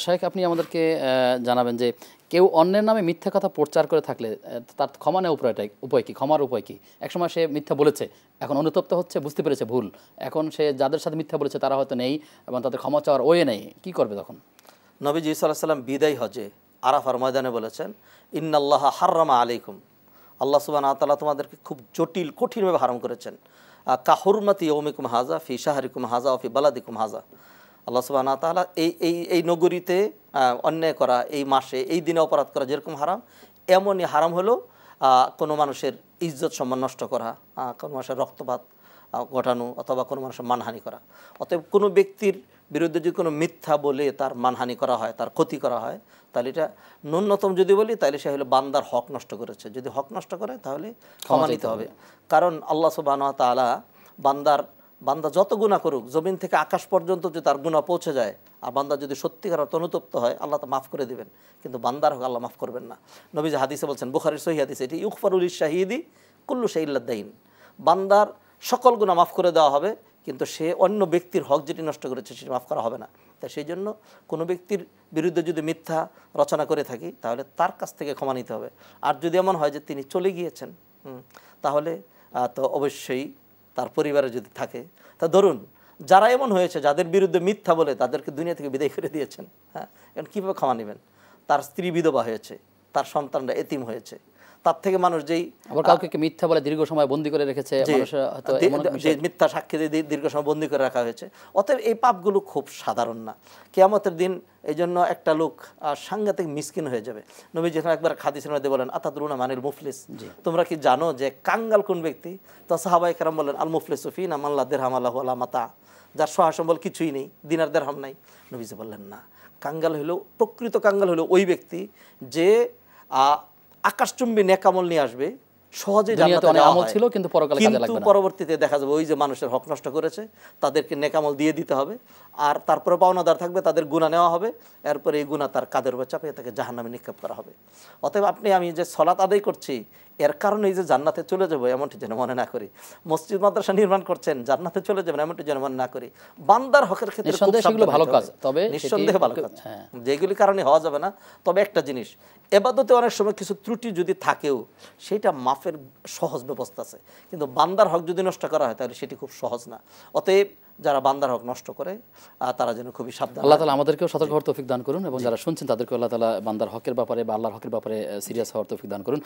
শাইখ আপনি আমাদেরকে জানাবেন যে কেউ অন্যের নামে মিথ্যা কথা প্রচার করে থাকলে তার ক্ষমা নেওয়ার উপায় কি, ক্ষমার উপায় কি? একসময় সে মিথ্যা বলেছে, এখন অনুতপ্ত হচ্ছে, বুঝতে পেরেছে ভুল, এখন সে যাদের সাথে মিথ্যা বলেছে তারা হয়তো নেই এবং তাদের ক্ষমা চাওয়ার ওয়ে নেই, কি করবে তখন? নবীজি সাল্লাল্লাহু আলাইহি ওয়াসাল্লাম বিদায় হজে আরাফার ময়দানে বলেছেন, ইন্নাল্লাহা হাররামা আলাইকুম, আল্লাহ সুবহানাহু ওয়া তাআলা তোমাদেরকে খুব জটিল কঠিনভাবে হারাম করেছেন। কা হুরমাতি ইয়াউমিকুম হাযা ফি শাহরিকুম হাযা ওয়া ফি বালাদিকুম হাযা। আল্লাহ সুবহানাহু ওয়া তাআলা এই নগরীতে অন্যায় করা, এই মাসে এই দিনে অপরাধ করা যেরকম হারাম, এমনই হারাম হলো কোনো মানুষের ইজ্জত সম্মান নষ্ট করা, কোনো মানুষের রক্তপাত ঘটানো অথবা কোনো মানুষের মানহানি করা। অতএব কোনো ব্যক্তির বিরুদ্ধে যদি কোনো মিথ্যা বলে তার মানহানি করা হয়, তার ক্ষতি করা হয়, তাহলে এটা ন্যূনতম যদি বলি তাহলে সে হলো বান্দার হক নষ্ট করেছে। যদি হক নষ্ট করে তাহলে ক্ষমা নিতে হবে। কারণ আল্লাহ সুবহানাহু ওয়া তাআলা বান্দা যত গুনাহ করুক, জমিন থেকে আকাশ পর্যন্ত যদি তার গুনাহ পৌঁছে যায় আর বান্দা যদি সত্যিকার অনুতপ্ত হয়, আল্লাহ তা মাফ করে দিবেন, কিন্তু বান্দার হক আল্লাহ মাফ করবেন না। নবীজি হাদিসে বলছেন, বুখারীর সহিহ হাদিস, এটি ইউগফারু লিশ-শাহীদি কুল্লু শাইইন ইল্লা দাইন, বান্দার সকল গুনাহ মাফ করে দেওয়া হবে, কিন্তু সে অন্য ব্যক্তির হক যেটি নষ্ট করেছে সেটি মাফ করা হবে না। তাই সেই জন্য কোনো ব্যক্তির বিরুদ্ধে যদি মিথ্যা রচনা করে থাকি তাহলে তার কাছ থেকে ক্ষমা নিতে হবে। আর যদি এমন হয় যে তিনি চলে গিয়েছেন, তাহলে তো অবশ্যই তার পরিবারে যদি থাকে, তা ধরুন যারা এমন হয়েছে যাদের বিরুদ্ধে মিথ্যা বলে তাদেরকে দুনিয়া থেকে বিদায় করে দিয়েছেন, হ্যাঁ, এখন কীভাবে ক্ষমা নেবেন? তার স্ত্রী বিধবা হয়েছে, তার সন্তানরা এতিম হয়েছে, তার থেকে মানুষ যেই আবার কাউকে মিথ্যা বলে দীর্ঘ সময় বন্দী করে রেখেছে, যে মিথ্যা সাক্ষী দিয়ে দীর্ঘ সময় বন্দী করে রাখা হয়েছে, অতএব এই পাপগুলো খুব সাধারণ না। কিয়ামতের দিন এই জন্য একটা লোক সাংঘাতিক মিসকিন হয়ে যাবে। নবী যখন একবার হাদিসের মধ্যে বলেন, আতাদরুনা মানিল মুফলিস, তোমরা কি জানো যে কাঙ্গাল কোন ব্যক্তি? তো সাহাবায়ে কেরাম বলেন, আল মুফলিসু ফিনা মান লা দিরহাম লাহু ওয়ালা মাতা, যার সহায় সম্বল কিছুই নেই, দিনার দিরহাম নাই। নবীজি বললেন না, কাঙ্গাল হলো, প্রকৃত কাঙ্গাল হলো ওই ব্যক্তি যে আকাশচুম্বী নেকামল নিয়ে আসবে, সহজে জান্নাতে যাওয়া হয়, কিন্তু পরবর্তীতে দেখা যাবে ওই যে মানুষের হক নষ্ট করেছে তাদেরকে নেকামল দিয়ে দিতে হবে, আর তারপরে পাওনাদার থাকবে, তাদের গুনাহ নেওয়া হবে, এরপরে এই গুনাহ তার কাঁধের উপর চাপিয়ে তাকে জাহান্নামে নিক্ষেপ করা হবে। অতএব আমি যে সালাত আদায় করছি এর কারণে এই যে জান্নাতে চলে যাবো এমনটি যেন মনে না করি, মসজিদ মাদ্রাসা নির্মাণ করছেন জান্নাতে চলে যাবেন এমনটি যেন মনে না করি। বান্দার হকের ক্ষেত্রে ভালো কাজ, তবে নিঃসন্দেহে ভালো কাজ, যেগুলি কারণে হওয়া যাবে না। তবে একটা জিনিস, এবাদতে অনেক সময় কিছু ত্রুটি যদি থাকেও সেটা মাফের সহজ ব্যবস্থা আছে, কিন্তু বান্দার হক যদি নষ্ট করা হয় তাহলে সেটি খুব সহজ না। অতএব যারা বান্দার হক নষ্ট করে তারা যেন খুবই সাবধান। আল্লাহ তাআলা আমাদেরকেও সতর্ক হওয়ার তৌফিক দান করুন এবং যারা শুনছেন তাদেরকে আল্লাহ তাআলা বান্দার হকের ব্যাপারে বা আল্লাহর হকের ব্যাপারে সিরিয়াস হওয়ার তৌফিক দান করুন।